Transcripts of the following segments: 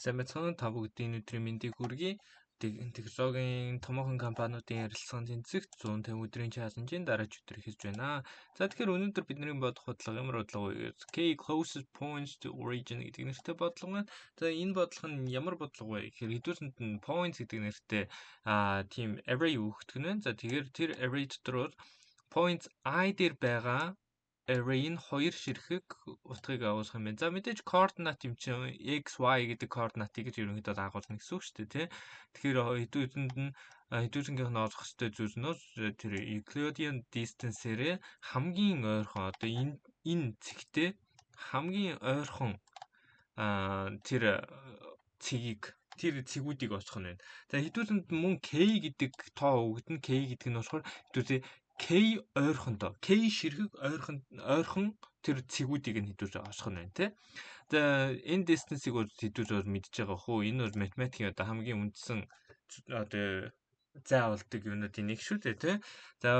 Сайн байцгаана. Та бүгдийн өдрийн мэндийг хүргэе. Технологийн томоохон компаниудын ярилцлагын тэнцэгт 150 өдрийн чаленжийн дараач өдөр эхэлж байна. За тэгэхээр өнөөдөр бидний бодох бодлого ямар бодлого вэ? K closest points to origin гэдэг нэртэй бодлого байна. За энэ бодлого нь ямар бодлого вэ гэхээр хэдүүлсэнд нь points гэдэг нэртэй тийм array өгдөг нь. За тэгэхээр тэр array дотор points I дээр байгаа array нь хоёр ширхэг утгыг агуулах юм байна. За мэдээж координат юм чинь x, y гэдэг координатыг гэж ерөнхийдөө агуулна гэсэн үг шүү дээ, тий. Тэгэхээр хэдүүлсэнгийнх нь олох ёстой зүйл нь тэр Euclidean distance-ээрээ хамгийн ойрхон одоо энэ цэгтээ хамгийн ойрхон тэр цэгүүдийг оцох нь байна. За хэдүүлсэнд мөн k гэдэг тоо өгдөн, k гэдэг нь болохоор хэдүүлээ K ойрхондоо K ширхэг ойрхон тэр цэгүүдийг нь хэдүүлж оцох нь байна тий. За энэ distance-ийг бол хэдүүлж мэдж байгаа хөө. Энэ бол математикийн одоо хамгийн үндсэн одоо заавалдаг юмнуудын нэг шүү дээ тий. За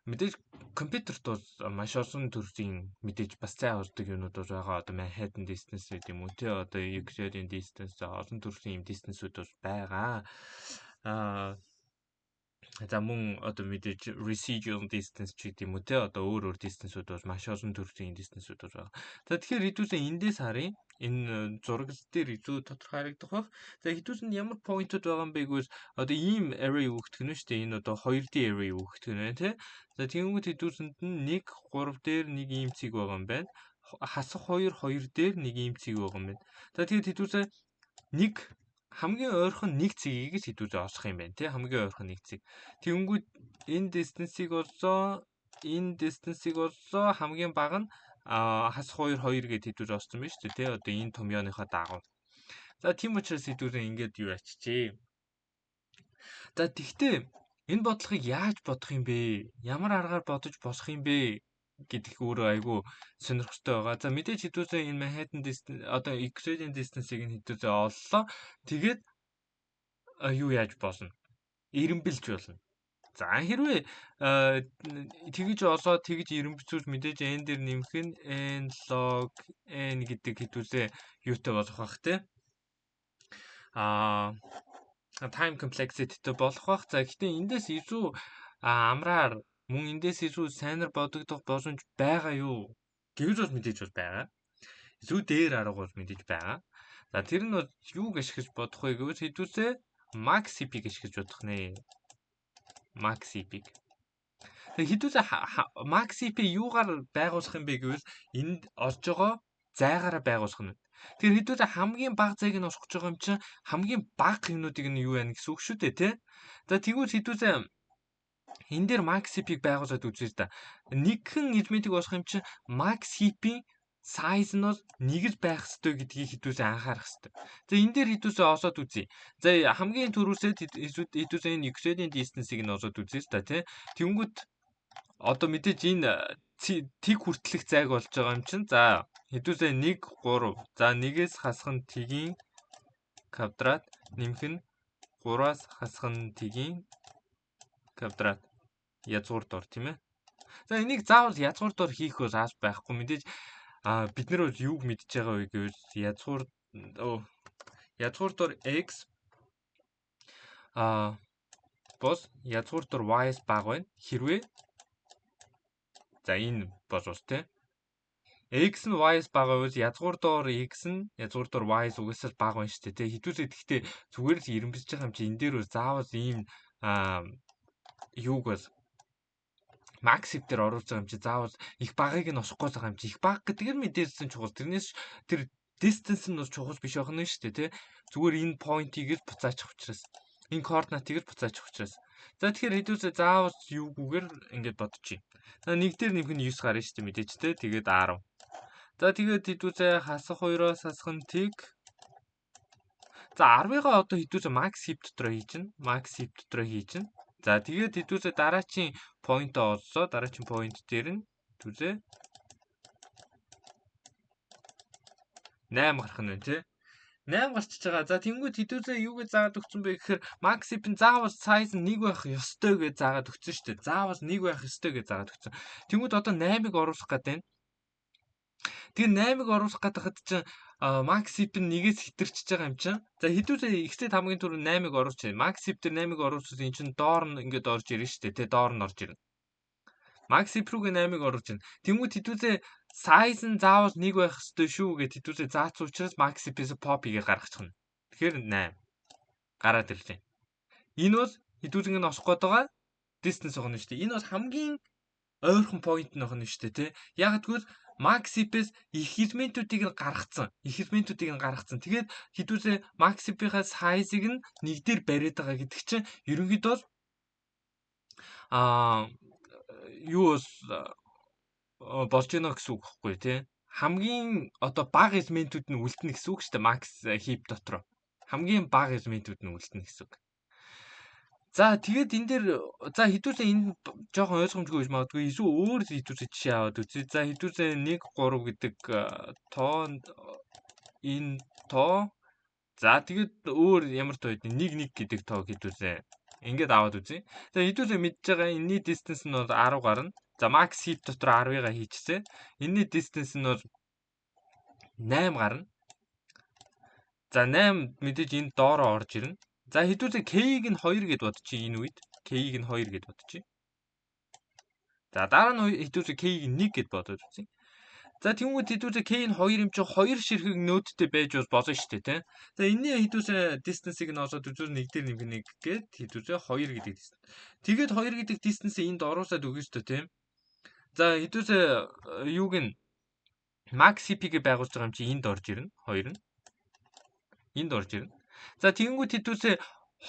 мэдээж компьютерт бол маш олон төрлийн мэдээж бас заавалдаг юмнууд бол байгаа. Одоо Manhattan distance гэдэг юм уу тий. Одоо Euclidean distance олон төрлийн юм distance-үүд бол байгаа. За мөн одоо мэдээж residual distance ч гэдэг юм уу те одоо өөр distance-үүд бол маш олон төрлийн distance-үүд байна. За тэгэхээр хэдүүлээ эндээс харъя. Энэ зураг дээр илүү тодорхой харагдах байх. За хэдүүлээ ямар point-ууд байгаа юм бэ гэвэл одоо ийм array өгдөг нь шүү дээ. Энэ одоо 2D array өгдөг нь те. За тэгэнгүүт хэдүүлсэнд нь 1 3 дээр нэг ийм цэг байгаа юм байна. Хасах 2 2 дээр нэг ийм цэг байгаа юм байна. За тэгээд хэдүүлээ нэг хамгийн ойрхон нэг цэгийг гэж хэдүүлж олох юм байна тий. Хамгийн ойрхон нэг цэг. Тэгэнгүүт энэ distance-ийг болсоо хамгийн бага нь хасах 2 2 гэж хэдүүлж олсон байна шүү дээ тий. Одоо энэ томьёоныхоо дагуу. За тийм учраас хэдүүлээ ингээд юу ачижээ. За тэгтээ энэ бодлогыг яаж бодох юм бэ? Ямар аргаар бодож босох юм бэ гэдэг өөрөө айгүй сонирхолтой байгаа. За мэдээж хэдүүлээ энэ Manhattan distance одоо Euclidean distance-ийг нь хэдүүлээ оллоо. Тэгээд юу яаж болно? Ирэмбэлж болно. За хэрвээ тэгж олоод тэгж ирэмбэлжүүл мэдээж n дээр нэмэх нь n log n гэдэг хэдүүлээ юутай болох бах те. Time complexity-тэй болох бах. За гэхдээ эндээс илүү амраар мөн эндээс илүү сайнаар бодогдох боломж байгаа юу? Гэвч бол мэдээж бол байгаа. Илүү дээр арга бол мэдээж байгаа. За тэр нь бол юуг ашиглаж бодох вэ гэвэл хэдүүлээ max CP-г ашиглаж бодох нэ. Max CP-г. Тэгэхээр хэдүүлээ max CP юугаар байгуулах юм бэ гэвэл энд олж байгаа зайгаараа байгуулах нь. Тэгэхээр хэдүүлээ хамгийн бага зайг нь олох гэж байгаа юм чинь хамгийн бага юмнуудыг нь юу яана гэсэн үг шүү дээ тий. За тэгвэл хэдүүлээ энэ дээр max CP-г байгуулад үзье та. Нэгэн элементийг олох юм чинь max CP size нь бол нэг л байх ёстой гэдгийг хэдүүлээ анхаарах ёстой. За энэ дээр хэдүүлээ олоод үзье. За хамгийн түрүүсээ хэдүүлээ энэ Euclidean distance-ийг нь олоод үзье та тий. Тэнгүүт одоо мэдээж энэ тэг хүртэлх зайг болж байгаа юм чинь за хэдүүлээ 1 3. За 1-ээс хасах нь тгийн квадрат нэмэх нь 3-аас хасах нь тгийн квадрат язгуур дор тийм ээ. За энийг заавал язгуур дор хийх бол ааш байхгүй мэдээж бид нар бол юуг мэдж байгаа вэ гэвэл язгуур дор x бос язгуур дор y-с бага байна. Хэрвээ за энэ болвол те x нь y-с бага байвал язгуур дор x нь язгуур дор y-с угсаал бага байна шүү дээ те. Хэдүүлээ гэхдээ зүгээр л ирэмбэлж байгаа юм чи энэ дээр бол заавал ийм юуг бол максив дээр оруулж байгаа юм чи заавал их багыг нь осохгүй байгаа юм чи их баг гэдэг нь мэдээсэн чухал. Тэрнээс тэр distance нь бол чухал биш байх нь шүү дээ тий. Зүгээр энэ point-ийг л буцаачих учраас энэ координатыг л буцаачих учраас. За тэгэхээр хэдүүлээ заавал юугүйгээр ингэж бодчих. За нэг дээр нэмэх нь 9 гарна шүү дээ мэдээж тий. Тэгээд 10. За тэгээд хэдүүлээ хасах 2-оос хасах нь тэг. За 10-ыгаа одоо хэдүүлээ max heap дотор хийж чинь. За тэгээд хэдүүлээ дараачийн point оллоо. Дараачийн point дээр нь хэдүүлээ 8 гарах нь байна тий. 8 гарчиж байгаа. За тэнгуү хэдүүлээ юугээ заагаад өгсөн бэ гэхээр max heap-ийн заавал size нь 1 байх ёстой гэж заагаад өгсөн шүү дээ. Заавал 1 байх ёстой гэж заагаад өгсөн. Тэнгуү одоо 8-ыг оруулах гэдэг нь Тэгээ 8-ыг оруулах гэдэг чинь max hip нь нэгээс хитэрчж байгаа юм чинь. За хэдүүлээ ихтэй хамгийн түрүү 8-ыг оруулж байна. Max hip дээр 8-ыг оруулчихсан энэ чинь доор нь ингээд орж ирнэ шүү дээ. Тэ доор нь орж ирнэ. Max hip рүүгээ 8-ыг оруулж байна. Тэнгүүд хэдүүлээ size нь заавал 1 байх ёстой шүү гэд хэдүүлээ заасан учраас max hip-ээс pop хийгээ гаргачихна. Тэгэхээр 8 гараад ирж байна. Энэ бол хэдүүлэг нь осох гээд байгаа distance өгнө шүү дээ. Энэ бол хамгийн ойрхон point нь өгнө шүү дээ, тий. Яг тэгвэл max hip-ээс их элементүүдийг нь гаргацсан. Тэгээд хэдүүлээ max hip-ийнхаа size-ыг нь нэг дээр бариад байгаа гэдэг чинь ерөнхийдөө юу болж гинэ гэсэн үг байхгүй тий. Хамгийн одоо бага элементүүд нь үлдэнэ гэсэн үг шүү дээ max hip дотор. Хамгийн бага элементүүд нь үлдэнэ гэсэн үг. За тэгээд энэ дээр за хэдүүлээ энэ жоохон ойлгомжгүй байж магадгүй эсвэл өөр хэдүүлээ жишээ аваад үзье. За хэдүүлээ 1 3 гэдэг тоонд энэ тоо. За тэгээд өөр ямар тоо гэдэг 1 1 гэдэг тоо хэдүүлээ ингээд аваад үзье. За хэдүүлээ мэдж байгаа энэний distance нь бол 10 гарна. За max hip дотор 10-ыг хийчихсэн. Энэний distance нь бол 8 гарна. За 8 мэдээж энэ доороо орж ирнэ. За хэдүүлээ K-ийг нь 2 гэд бодчих энэ үед. K-ийг нь 2 гэд бодчих. За дараа нь хэдүүлээ K-ийг 1 гэд бодож үзье. За тэгвэл хэдүүлээ K нь 2 юм чи 2 ширхэг нөөдтэй байж болно шүү дээ, тий. За энэний хэдүүлээ distance-ыг нь олоод үзвэл 1 дээр нэмэх 1 гэд хэдүүлээ 2 гэдэг distance. Тэгээд 2 гэдэг distance-ийг энд оруулаад өгнө шүү дээ, тий. За хэдүүлээ юуг нь max hip-ийг байгуулж байгаа юм чи энд орж ирнэ. 2 нь. Энд орж ирнэ. За тэгэнгүүт хэдүүлээ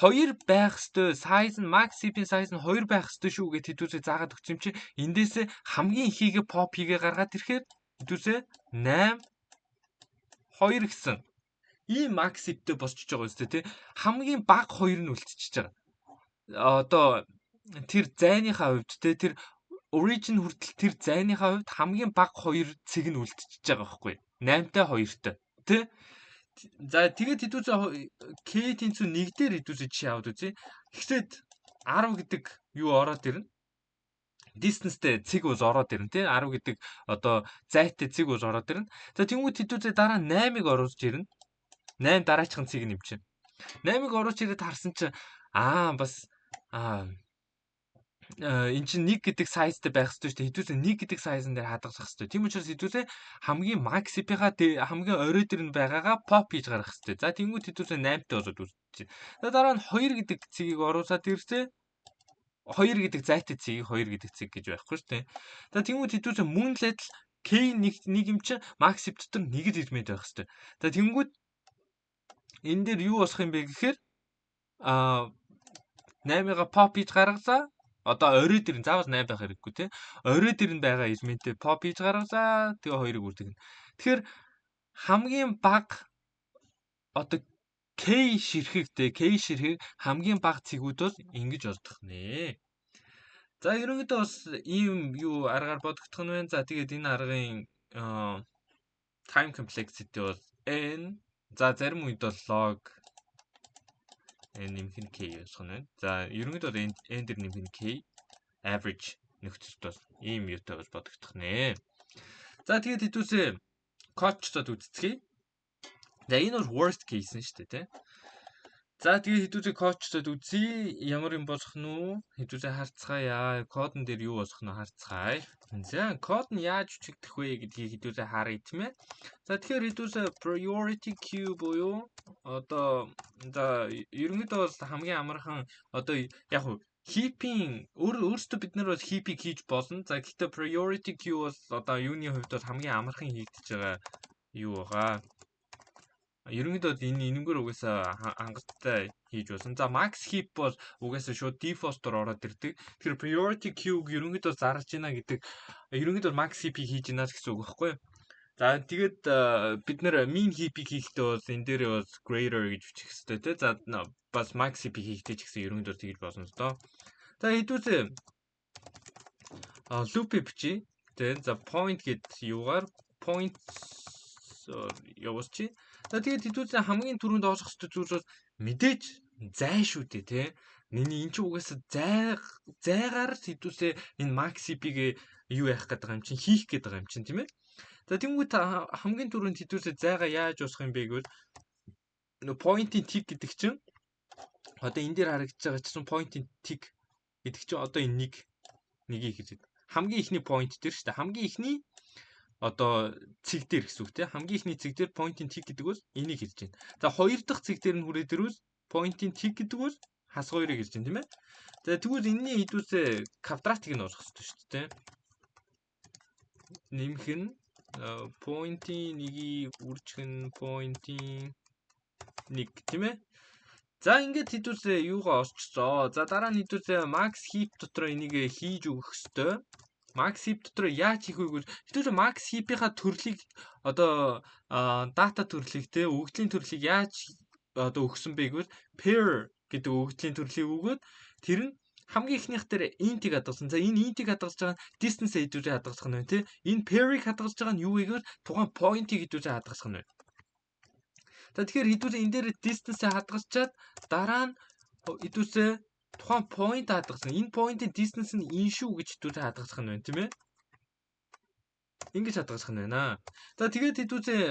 2 байх ёстой size нь max hip-ийн size нь 2 байх ёстой шүү гэд хэдүүлээ заагаад өгсөн юм чи эндээс хамгийн ихийгээ pop хийгээ гаргаад ирэхээр хэдүүлээ 8 2 гэсэн ийм max hip-тэй босчиж байгаа үстэй тий. Хамгийн бага 2 нь үлдчихэж байгаа. Одоо тэр зайныхаа хувьд тий тэр origin хүртэл тэр зайныхаа хувьд хамгийн бага 2 цэг нь үлдчихэж байгаа байхгүй. 8-тай 2-тай тий. За тэгээд хэдүүлээ K тэнцүү 1 дээр хэдүүлээ жишээ аваад үзье. Эхлээд 10 гэдэг юу ороод ирнэ. Distance-тэй цэг бол ороод ирнэ тий. 10 гэдэг одоо зайтай цэг бол ороод ирнэ. За тэгвэл хэдүүлээ дараа 8-ыг оруулж ирнэ. 8 дараачихын цэг нэмчихнэ. 8-ыг оруулж ирээд харсан чинь бас эн чинь 1 гэдэг size-тэй байх ёстой шүү дээ. Хэдүүлээ 1 гэдэг size-ын дээр хадгалах ёстой. Тийм учраас хэдүүлээ хамгийн max hip-ийнхаа хамгийн орой дээр нь байгаагаа pop хийж гаргах ёстой. За тэнгуут хэдүүлээ 8-тай болоод үзчихье. За дараа нь 2 гэдэг цэгийг оруулаад ирсээ 2 гэдэг зайтай цэгийг 2 гэдэг цэг гэж байхгүй шүү дээ. За тэнгуут хэдүүлээ мөн л адил K нэг юм чинь max hip дотор 1 элемент байх ёстой. За тэнгуут энэ дээр юу болох юм бэ гэхээр 8-ыг pop хийж гаргалаа. Одоо орой дээр нь заавал 8 байх хэрэггүй тий. Орой дээр нь байгаа элементээ pop хийж гаргалаа. Тэгээ 2-ыг үрдэгнэ. Тэгэхээр хамгийн бага одоо K ширхэг хамгийн бага цэгүүд бол ингэж олдох нэ. За ерөнхийдөө бас ийм юу аргаар бодогдох нь байна. За тэгээд энэ аргын time complexity бол n. За зарим үед бол log n нэмэх нь k болох нь байна. За ерөнхийдөө n дээр нэмэх нь k average нөхцөлд бол ийм юутай болж бодогдох нэ. За тэгээд хэдүүлээ coachтод үзцгээе. За энэ бол worst case нь шүү дээ тий. За тэгээд хэдүүлээ coachтод үзье. Ямар юм болох нь үү? Хэдүүлээ харцгаая. Кодн дээр юу болох нь харцгаая. За код нь яаж үчигдэх вэ гэдгийг хэдүүлээ харъя тийм ээ. За тэгэхээр хэдүүлээ priority queue буюу одоо за ерөнхийдөө бол хамгийн амархан одоо яг хуу heap-ийн өөрөөсөө бид нар бол heap-ийг хийж болно. За гэхдээ priority queue бол одоо юуны хувьд бол хамгийн амархан хийгдэж байгаа юу байгаа. Ерөнхийдөө энэ энэгээр угаасаа хангалттай хийж болно. За max heap бол угаасаа шууд default-оор ороод ирдэг. Тэгэхээр priority queue-г ерөнхийдөө зарлж байна гэдэг ерөнхийдөө max heap-ийг хийж байна гэсэн үг байхгүй юу? За тэгээд бид нэр min heap-ийг хийхдээ бол энэ дээр бол greater гэж бичих хэрэгтэй тий. За бас max heap-ийг хийхдээ ч гэсэн ерөнхийдөө тэгж болно л доо. За хэдүүлээ loop-ийг бичиж тий. За point гэдэг юугаар point явуулчих. За тэгээд хэдүүлээ хамгийн түрүүнд олох ёстой зүйл бол мэдээж зай шүү дээ тий. Миний эн чинь угаасаа зайгаар хэдүүлээ энэ max heap-ийг юу яах гээд байгаа юм чинь хийх гээд байгаа юм чинь тийм ээ. За тэнгуут хамгийн түрүүнд хэдүүсээ зайгаа яаж уусгах юм бэ гэвэл point-ийн tick гэдэг чинь одоо энэ дээр харагдаж байгаа чинь point-ийн tick гэдэг чинь одоо энэ нэгийг гэж байна. Хамгийн ихний point дээр шүү дээ. Хамгийн ихний одоо цэг дээр гэсэн үг тийм. Хамгийн ихний цэг дээр point-ийн tick гэдэг бол энийг хэлж байна. За хоёр дахь цэг дээр нь хүрээд ирвэл point-ийн tick гэдэг бол хасгуурыг хэлж байна тийм ээ. За тэгвэл энэний хэдүүсээ квадратыг нь уусгах хэрэгтэй шүү дээ. Нэмэх нь point-ийн нэгийг үржих нь point-ийн 1 тийм ээ. За ингээд хэдүүсээ юугаа осчсоо. За дараа нь хэдүүсээ max heap дотор энийг хийж өгөх ёстой. Max heap дотор яаж хийх вэ гэвэл хэдүүсээ max heap-ийнхаа төрлийг одоо дата төрлийг те өгөгдлийн төрлийг яаж одоо өгсөн бэ гэвэл pair гэдэг өгөгдлийн төрлийг өгөөд тэр нь хамгийн ихнийх дээр int-ийг хадгалсан. За энэ int-ийг хадгалж байгаа нь distance хэдүүсээ хадгалах нь байна те. Энэ pair-ийг хадгалж байгаа нь юу вэ гэвэл тухайн point-ийг хэдүүсээ хадгалах нь байна. За тэгэхээр хэдүүсээ энэ дээр distance-ийг хадгалчаад дараа нь хэдүүсээ тухайн point хадгалсан. Энэ point-ийн distance нь энэ шүү гэж хэдүүсээ хадгалах нь байна тийм ээ. Ингэж хадгалах нь байна. За тэгээд хэдүүсээ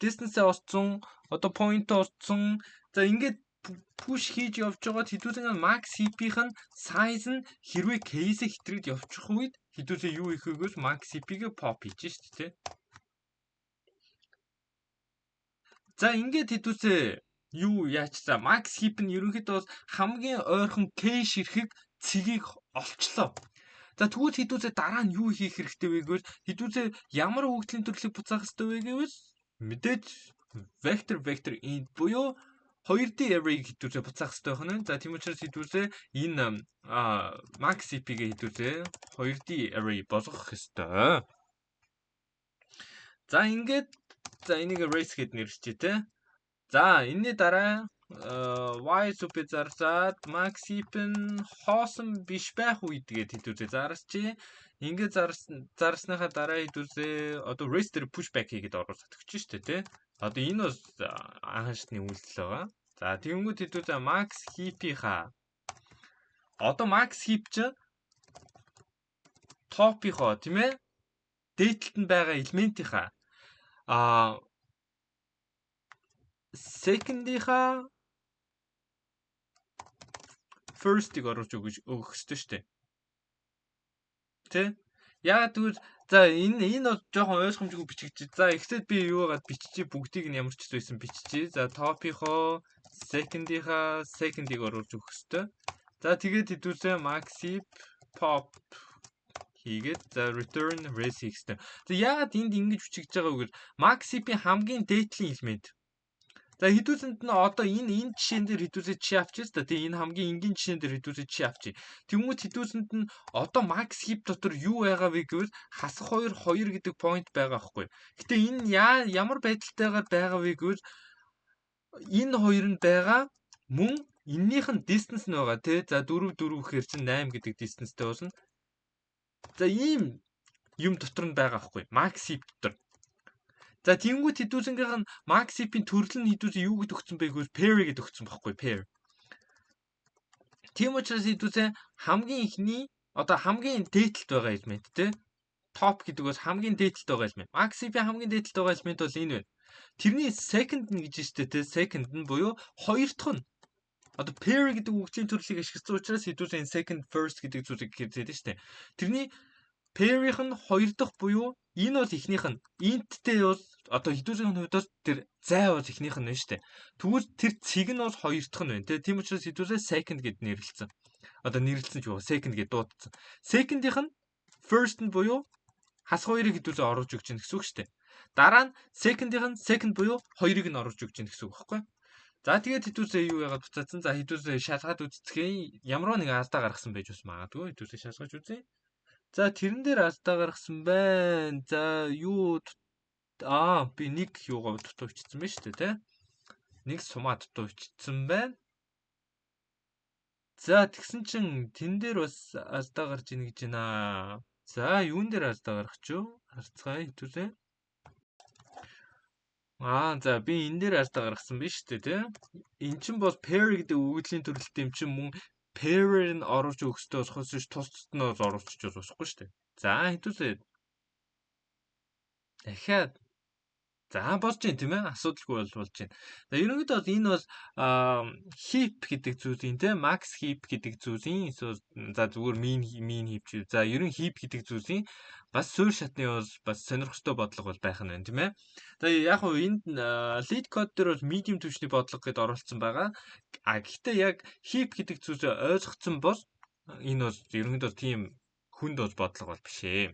distance-ээ осцсон, одоо point-оо осцсон. За ингээд push хийж явж байгаа хэдүүсээ max heap-ийн size нь хэрвээ case хэтрэгд явчих үед хэдүүсээ юу хийх вэ гэвэл max heap-ийг pop хийж шүү дээ. За ингээд хэдүүсээ юу яачсаа max heap нь ерөнхийдөө хамгийн ойрхон cache ирэхийг цэгийг олчлоо. За тэгвэл хэдүүсээ дараа нь юу хийх хэрэгтэй вэ гэвэл хэдүүсээ ямар өгөгдлийн төрлийг буцаах хэрэгтэй вэ гэвэл мэдээж vector int буюу 2D array хэдүүсээ буцаах хэрэгтэй байна. За тийм учраас хэдүүсээ энэ max heap-ийг хэдүүсээ 2D array болгох хэрэгтэй. За ингээд за энийг race гэд нэрлэжээ те. За энэний дараа y super зарсаад max heap нь хоосон биш байх үед гээд хэдүүсээ зарсчээ. Ингээд зарсныхаа дараа хэдүүсээ одоо race дээр pushback хийгээд оруулаад өгч штэ те. Одоо энэ бас анхаашны үйлдэл байгаа. За тэгэнгүүт хэдүүсээ max heap-ийнхаа одоо max heap ч top-ийнхоо тийм ээ date-д нь байгаа элементийнхаа second-ийнхаа first-ийг оруулж өгөх ёстой шүү дээ. Тэ? Яагаад гэвэл за энэ бол жоохон ойлгомжгүй бичигдэж. За ихсэд би юугаад биччихээ бүгдийг нь ямар ч байсан биччихээ. За top-ийнхоо second-ийнхаа second-ийг оруулж өгөх ёстой. За тэгээд хэдүүсээ max heap pop хийгээд за return race хийх ёстой. За яагаад энд ингэж бичигдэж байгаа вэ гэвэл max heap-ийн хамгийн дээдлийн элемент. За хэдүүсэнд нь одоо энэ жишээн дээр хэдүүсээ чи авчих та. Тэгээ энэ хамгийн энгийн жишээн дээр хэдүүсээ чи авчих. Тэгмүүд хэдүүсэнд нь одоо max heap дотор юу байгаа вэ гэвэл хасах 2 гэдэг point байгаа байхгүй. Гэтэ энэ ямар байдалтайгаар байгаа вэ гэвэл энэ хоёр нь байгаа мөн эннийх нь distance нь байгаа тий. За 4 гэхээр чинь 8 гэдэг distanceтэй болно. За ийм юм дотор нь байгаа байхгүй. Max heap дотор. За тиймгүүд хэдүүсэнгийнх нь max heap-ийн төрөл нь хэдүүсээ юу гэд өгсөн бэ гэвэл pair гэд өгсөн байхгүй pair. Тийм учраас хэдүүсээ хамгийн ихний одоо хамгийн дээдлэлт байгаа элемент те top гэдэг бас хамгийн дээдлэлт байгаа элемент. Max heap-ийн хамгийн дээдлэлт байгаа элемент бол энэ байна. Тэрний second нь гэж штэ те second нь буюу хоёр дахь нь одоо pair гэдэг үгсийн төрлийг ашигласан учраас хэдүүсээ second first гэдэг зүйлийг хэлээд штэ. Тэрний pair-ийнх нь хоёр дахь буюу энэ бол ихнийх нь int-тэй бол одоо хэдүүсийн хувьд тэр зай бол ихнийх нь байна шүү дээ. Тэгвэл тэр цэг нь бол хоёр дахь нь байна тийм учраас хэдүүсээ second гэд нэрлэлсэн. Одоо нэрлэлсэн ч юу second гэд дуудсан. Second-ийнх нь first нь буюу хас хоёрыг хэдүүсээ оруулж өгч гэнэ гэсэн үг шүү дээ. Дараа нь second-ийнх нь second буюу хоёрыг нь оруулж өгч гэнэ гэсэн үг байхгүй. За тэгээд хэдүүсээ юу яагаад буцаацсан. За хэдүүсээ шалгаад үздэхээ ямар нэг алдаа гаргасан байж бас магадгүй. Хэдүүсээ шалгаж үзье. За тэрэн дээр алдаа гаргасан байна. За юу би нэг юугаа дутуу ичсэн байна шүү дээ тий. Нэг сумаа дутуу ичсэн байна. За тэгсэн чин тэн дээр бас алдаа гарч ийн гэж байна. За юун дээр алдаа гарах ч юу? Харцгаая хэдүүлээ. За би энэ дээр алдаа гаргасан байна шүү дээ тий. Эн чин бол pair гэдэг өгөгдлийн төрөлт юм чин мөн pair нь оруулж өгөх ёстой болохоос тусдад нь оруулчих болохгүй шүү дээ. За хэдүүлээ. дахиад болж байна тийм ээ. Асуудалгүй болж байна. За ерөнхийдөө бол энэ бол heap гэдэг зүйлийн тийм max heap гэдэг зүйлийн эсвэл за зүгээр min heap чи. За ерөн heap гэдэг зүйлийн бас суурь шатны бол бас сонирхолтой бодлого бол байх нь байна тийм ээ. За яг хуу энд lead code дээр бол medium түвшний бодлого гэдээ оруулсан байгаа. Гэхдээ яг heap гэдэг зүйлээ ойлгоцсон бол энэ бол ерөнхийдөө тийм хүнд бол бодлого бол биш ээ.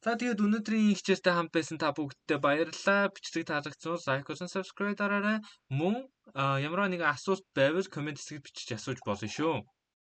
За тэгээд өнөөдрийн хичээлтэй хамт байсан та бүгдтэй баярлалаа. Бичлэг таалагдсан бол лайк болон subscribe дараарай. Мөн ямар нэгэн асуулт байвал комент хэсэгт бичиж асууж болно шүү.